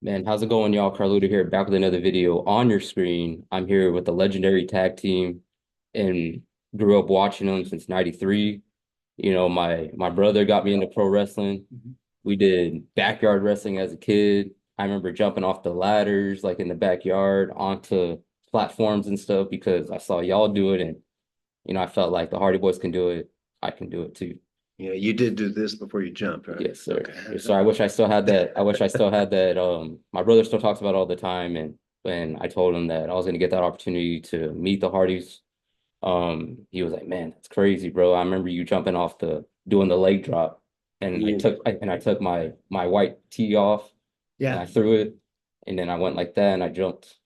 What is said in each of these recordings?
Man, how's it going, y'all? Carluda here, back with another video. On your screen, I'm here with the legendary tag team and grew up watching them since '93. My brother got me into pro wrestling. We did backyard wrestling as a kid. I remember jumping off the ladders, like in the backyard, onto platforms and stuff because I saw y'all do it, and I felt like the Hardy Boys can do it. I can do it too. Yeah, you did do this before you jumped, right? Yes, sir. Okay. Yes, sir. I wish I still had that. I wish I still had that. My brother still talks about it all the time, and when I told him that I was going to get that opportunity to meet the Hardys, he was like, "Man, that's crazy, bro. I remember you jumping off the doing the leg drop, and Yeah. I took my white tee off, and Yeah. I threw it, and then I went like that, and I jumped.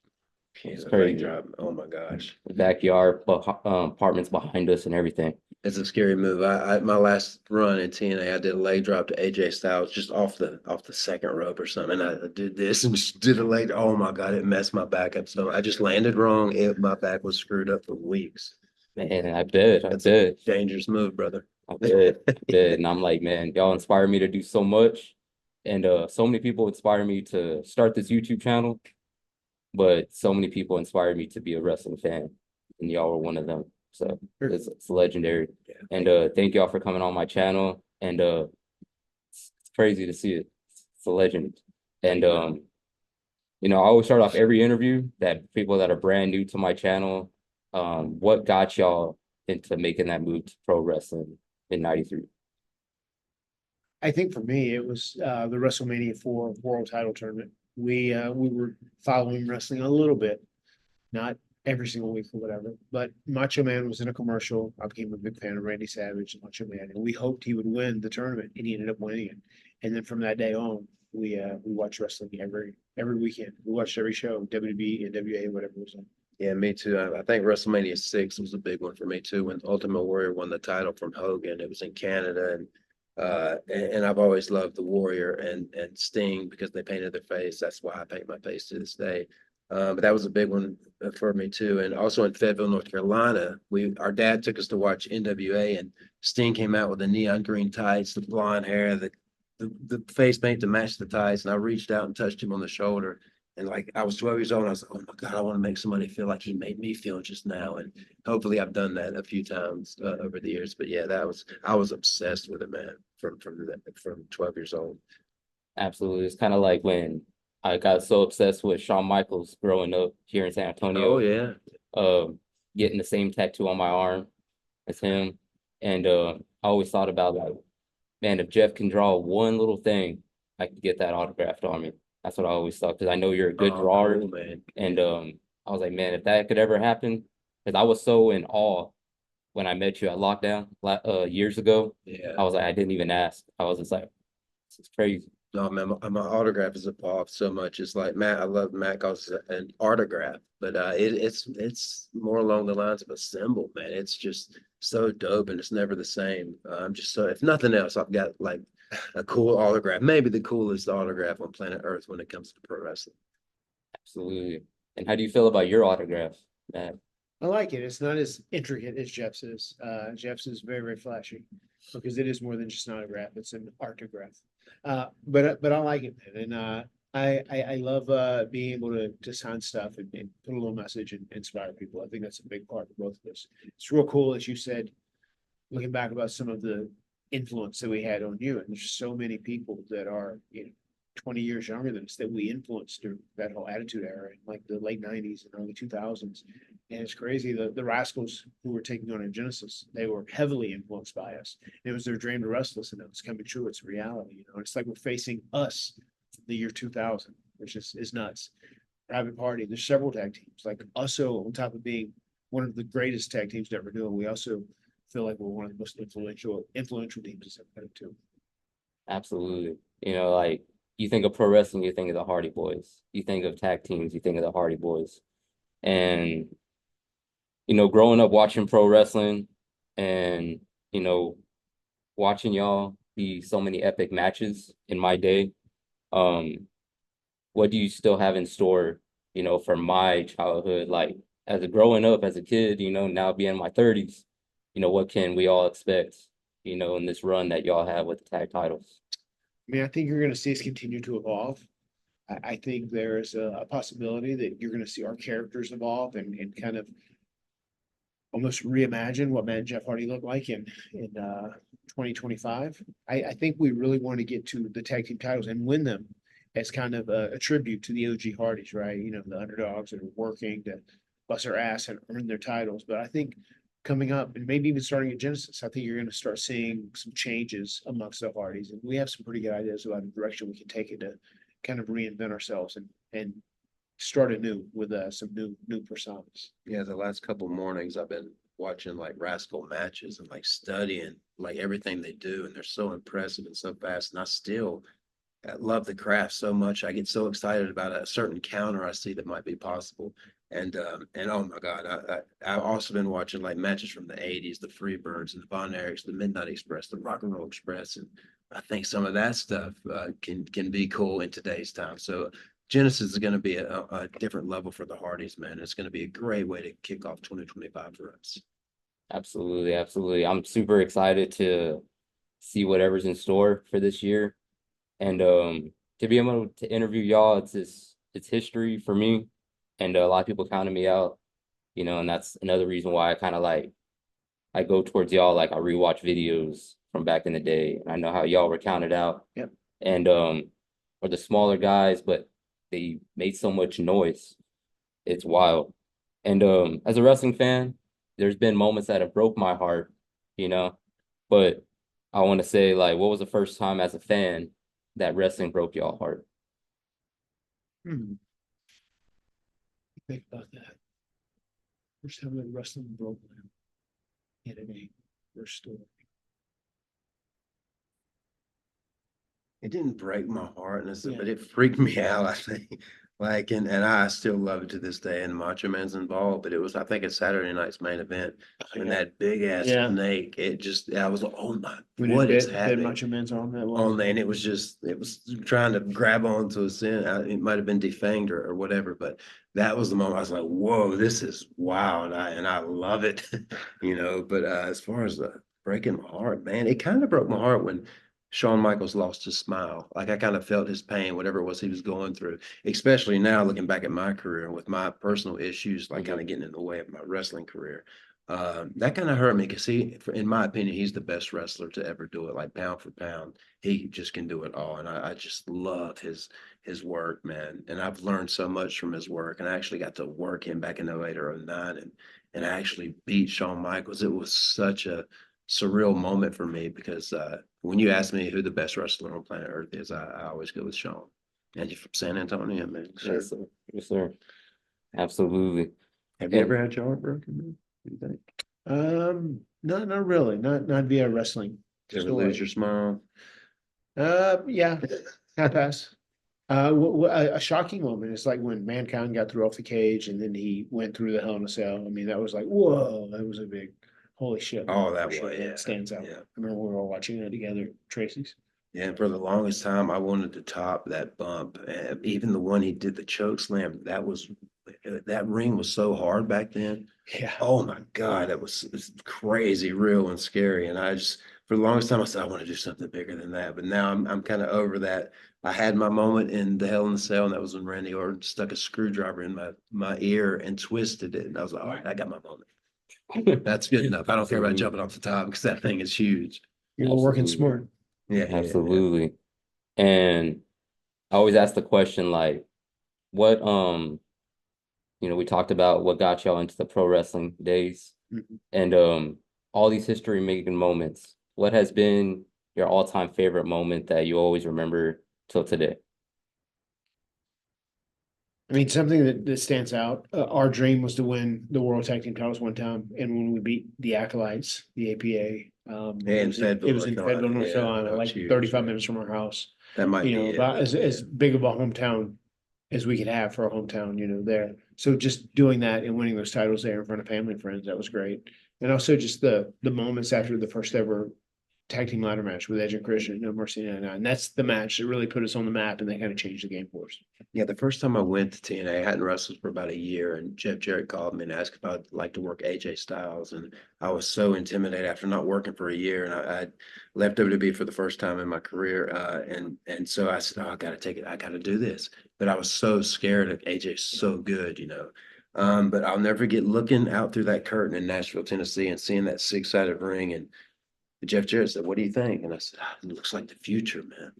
Yeah, It's the leg crazy. drop. Oh my gosh. The backyard, but apartments behind us and everything. It's a scary move. I my last run in TNA, I did a leg drop to AJ Styles just off the second rope or something. And I did this and just did a leg. Oh my God, it messed my back up. So I just landed wrong. My back was screwed up for weeks. Man, I bet, I That's a bet. dangerous move, brother. I bet, I bet. And I'm like, man, y'all inspire me to do so much. And so many people inspire me to start this YouTube channel, but so many people inspired me to be a wrestling fan. And y'all were one of them. So it's legendary. Yeah. And thank y'all for coming on my channel. And it's crazy to see it. It's a legend. And I always start off every interview that people that are brand new to my channel, what got y'all into making that move to pro wrestling in '93? I think for me, it was the WrestleMania 4 World Title Tournament. We were following wrestling a little bit, not every single week or whatever. But Macho Man was in a commercial. I became a big fan of Randy Savage and Macho Man, and we hoped he would win the tournament, and he ended up winning it. And then from that day on, we watched wrestling every weekend. We watched every show, WWE and WA, whatever was on. Yeah, me too. I think WrestleMania 6 was a big one for me too. When Ultimate Warrior won the title from Hogan, it was in Canada, and I've always loved the Warrior and Sting because they painted their face. That's why I paint my face to this day. But that was a big one for me too. And also in Fayetteville, North Carolina, we our dad took us to watch NWA, and Sting came out with the neon green tights, the blonde hair, the face paint to match the tights, and I reached out and touched him on the shoulder. And like I was 12 years old, and I was like, oh my God, I want to make somebody feel like he made me feel just now. And hopefully I've done that a few times over the years. But yeah, I was obsessed with it, man, from 12 years old. Absolutely. It's kind of like when I got so obsessed with Shawn Michaels growing up here in San Oh Antonio, yeah. getting the same tattoo on my arm as him. And I always thought about like, man, if Jeff can draw one little thing, I could get that autographed on me. That's what I always thought because I know you're a good Oh, drawer. cool, man. And I was like, man, if that could ever happen, because I was so in awe when I met you at lockdown years ago. Yeah. I was like, I didn't even ask. I was just like, this is crazy. No, man, my autograph is evolved so much. It's like Matt, I love Matt calls it an autograph, but it's more along the lines of a symbol, man. It's just so dope, and it's never the same. I'm just so, if nothing else, I've got like a cool autograph, maybe the coolest autograph on planet Earth when it comes to pro wrestling. Absolutely. And how do you feel about your autograph, Matt? I like it. It's not as intricate as Jeff's is. Jeff's is very flashy because it is more than just an autograph. It's an artograph. But I like it, man. And I love being able to sign stuff and put a little message and inspire people. I think that's a big part of both of us. It's real cool, as you said, looking back about some of the influence that we had on you. And there's so many people that are, 20 years younger than us that we influenced through that whole attitude era in like the late 90s and early 2000s. And it's crazy. The Rascals who were taking on in Genesis, they were heavily influenced by us. It was their dream to wrestle us, and it's coming true. It's reality. It's like we're facing us the year 2000, which is nuts. Private Party, there's several tag teams. Like also, on top of being one of the greatest tag teams to ever do it, we also feel like we're one of the most influential teams that's ever done it too. Absolutely. Like you think of pro wrestling, you think of the Hardy Boys. You think of tag teams, you think of the Hardy Boys. And growing up watching pro wrestling and, you know, watching y'all be so many epic matches in my day, um, what do you still have in store, for my childhood? Like as a growing up as a kid, now being in my 30s, what can we all expect, in this run that y'all have with the tag titles? I mean, I think you're going to see us continue to evolve. I think there is a possibility that you're going to see our characters evolve and kind of almost reimagine what Matt and Jeff Hardy look like in 2025. I think we really want to get to the tag team titles and win them as kind of a tribute to the OG Hardys, right? You know, the underdogs that are working to bust their ass and earn their titles. But I think coming up and maybe even starting at Genesis, I think you're going to start seeing some changes amongst the Hardys, and we have some pretty good ideas about the direction we can take it to kind of reinvent ourselves and start anew with some new personas. Yeah, the last couple mornings I've been watching like Rascal matches and like studying like everything they do, and they're so impressive and so fast. And I love the craft so much. I get so excited about a certain counter I see that might be possible. And oh my God, I've also been watching like matches from the 80s, the Freebirds and the Von Erichs, the Midnight Express, the Rock and Roll Express. And I think some of that stuff can be cool in today's time. So Genesis is going to be a different level for the Hardys, man. It's going to be a great way to kick off 2025 for us. Absolutely, absolutely. I'm super excited to see whatever's in store for this year. And to be able to interview y'all, it's history for me. And a lot of people counted me out, you know, and that's another reason why I kind of like I go towards y'all, like I rewatch videos from back in the day, and I know how y'all were counted out. Yep. And or the smaller guys, but they made so much noise. It's wild. And as a wrestling fan, there's been moments that have broke my heart, you know. But I want to say, like, what was the first time as a fan that wrestling broke y'all heart? Think about that. First time that wrestling broke in a first story. It didn't break my heart, Yeah. but it freaked me out, I think. Like, and I still love it to this day, and Macho Man's involved, but it was, I think, it's Saturday night's main event. When Yeah. that big ass Yeah. snake, it just, I was like, oh my, When what it is bit happening? Macho Man's arm that On was. there, and it was trying to grab onto a sin. It might have been defanged or whatever, but that was the moment I was like, whoa, this is wow. And I love it, you know, but as far as breaking my heart, man, it kind of broke my heart when Shawn Michaels lost his smile. Like I kind of felt his pain, whatever it was he was going through, especially now looking back at my career and with my personal issues, like kind of getting in the way of my wrestling career. That kind of hurt me because in my opinion, he's the best wrestler to ever do it. Like pound for pound, he just can do it all, and I just love his work, man. And I've learned so much from his work, and I actually got to work him back in 08 or 09, and I actually beat Shawn Michaels. It was such a surreal moment for me because when you ask me who the best wrestler on planet Earth is, I always go with Shawn. And you're from San Antonio, man. Sure. Yes, sir. Yes, sir. Absolutely. Have you And ever had your heart broken, man? What do you think? Not really, not via wrestling. Did you ever lose your smile? Yeah, I pass. A shocking moment is like when Mankind got through off the cage and then he went through the Hell in a Cell. I mean, that was like, whoa, that was a big, holy shit. Oh, that For sure. was, That yeah. stands out. Yeah. I remember we were all watching it together, Tracy's. Yeah, and for the longest time, I wanted to top that bump. And even the one he did, the choke slam, that ring was so hard back then. Yeah. Oh my God, it's crazy, real and scary. And I just, for the longest time, I said, I want to do something bigger than that. But now I'm kind of over that. I had my moment in the Hell in the Cell, and that was when Randy Orton stuck a screwdriver in my ear and twisted it. And I was like, all right, I got my moment. That's good enough. I don't care about jumping off the top because that thing is huge. You're working Absolutely. smart. Yeah, Absolutely. And I always ask the question, like, what you know, we talked about what got y'all into the pro wrestling days. Mhm. And all these history making moments. What has been your all-time favorite moment that you always remember till today? I mean, something that stands out. Our dream was to win the World Tag Team titles one time, and when we beat the Acolytes, the APA, In Fayetteville, it was in North Fayetteville, North Carolina. Carolina, Yeah, like huge. 35 minutes from our house. That might You be know, it, about but as big of a hometown as we could have for a hometown, you know, there. So just doing that and winning those titles there in front of family and friends, that was great. And also just the moments after the first ever tag team ladder match with Edge and Christian, No Mercy 99. That's the match that really put us on the map, and they kind of changed the game for us. Yeah, the first time I went to TNA, I hadn't wrestled for about a year, and Jeff Jarrett called me and asked if I'd like to work AJ Styles, and I was so intimidated after not working for a year, and I left WWE for the first time in my career, and so I said, "Oh, I got to take it, I got to do this," but I was so scared of AJ's so good, you know. But I'll never forget looking out through that curtain in Nashville, Tennessee, and seeing that six-sided ring, and Jeff Jarrett said, "What do you think?" And I said, "It looks like the future, man."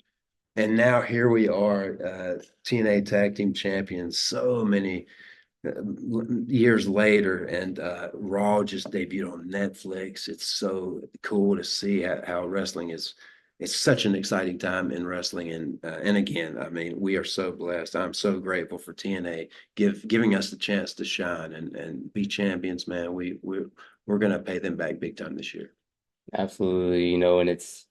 And now here we are, TNA Tag Team Champions, so many years later, and Raw just debuted on Netflix. It's so cool to see how wrestling is. It's such an exciting time in wrestling, and again, I mean, we are so blessed. I'm so grateful for TNA giving us the chance to shine and be champions, man. We're gonna pay them back big time this year. Absolutely, and it's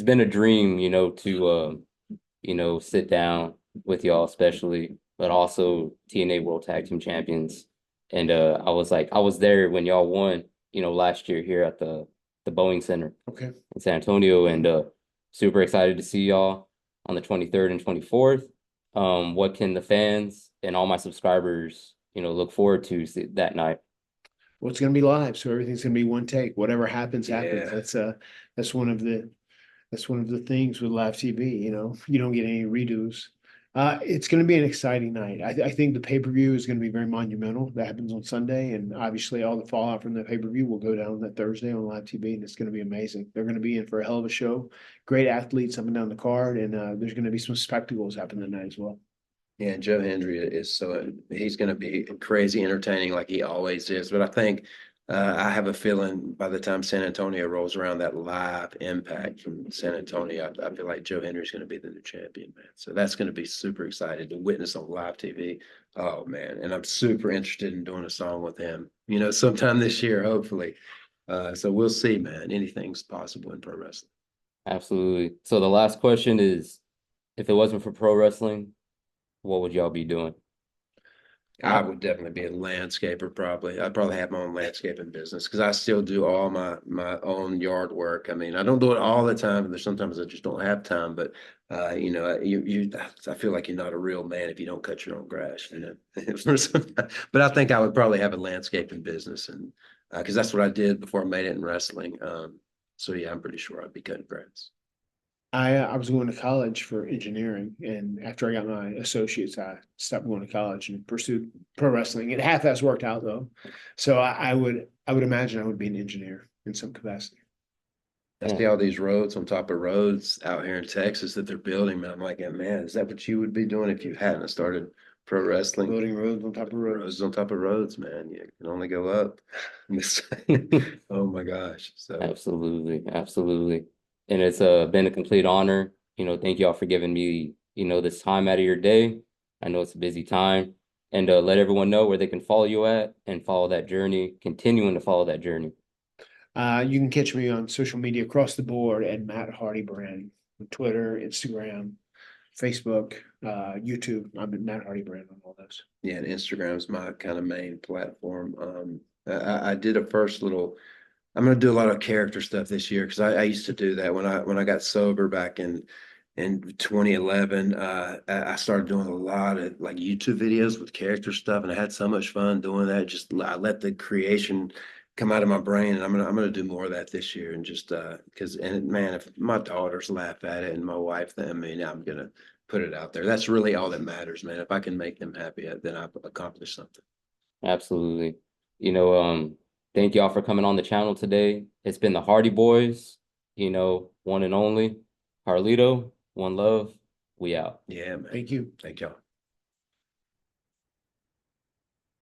been a dream, to sit down with y'all, especially, but also TNA World Tag Team Champions. And I was there when y'all won, last year here at the Boeing Center Okay. in San Antonio, and super excited to see y'all on the 23rd and 24th. What can the fans and all my subscribers, look forward to that night? Well, it's going to be live, so everything's going to be one take. Whatever happens, happens. Yeah. That's one of the things with live TV. You don't get any redos. It's going to be an exciting night. I think the pay-per-view is going to be very monumental. That happens on Sunday, and obviously all the fallout from the pay-per-view will go down that Thursday on live TV, and it's going to be amazing. They're going to be in for a hell of a show. Great athletes up and down the card, and there's going to be some spectacles happening tonight as well. Yeah, Joe Hendry he's going to be crazy entertaining like he always is. But I think I have a feeling by the time San Antonio rolls around, that live impact from San Antonio, I feel like Joe Hendry's going to be the new champion, man. So that's going to be super excited to witness on live TV. Oh, man. And I'm super interested in doing a song with him, sometime this year, hopefully. So we'll see, man. Anything's possible in pro wrestling. Absolutely. So the last question is, if it wasn't for pro wrestling, what would y'all be doing? I would definitely be a landscaper, probably. I'd probably have my own landscaping business because I still do all my own yard work. I mean, I don't do it all the time, and there's sometimes I just don't have time. But I feel like you're not a real man if you don't cut your own grass, But I think I would probably have a landscaping business, and because that's what I did before I made it in wrestling. So yeah, I'm pretty sure I'd be cutting grass. I was going to college for engineering, and after I got my associates, I stopped going to college and pursued pro wrestling. It half-ass worked out though, so I would imagine I would be an engineer in some capacity. I see all these roads on top of roads out here in Texas that they're building, man. I'm like, man, is that what you would be doing if you hadn't started pro wrestling? Building roads on top of roads. Roads on top of roads, man. You can only go up. Oh my gosh. So Absolutely, absolutely. And it's been a complete honor. Thank y'all for giving me, this time out of your day. I know it's a busy time. And let everyone know where they can follow you at and follow that journey, continuing to follow that journey. You can catch me on social media across the board at Matt Hardy Brand, on Twitter, Instagram, Facebook, YouTube. I'm at Matt Hardy Brand on all those. yeah, and Instagram's my kind of main platform. I did a first little. I'm going to do a lot of character stuff this year because I used to do that when I got sober back in 2011. I started doing a lot of like YouTube videos with character stuff, and I had so much fun doing that. Just I let the creation come out of my brain, and I'm gonna do more of that this year. And just because man, if my daughters laugh at it and my wife, then I mean, I'm gonna put it out there. That's really all that matters, man. If I can make them happy, then I've accomplished something. Absolutely. Thank y'all for coming on the channel today. It's been the Hardy Boys, one and only. Carlito, one love. We out. Yeah, man. Thank you. Thank y'all.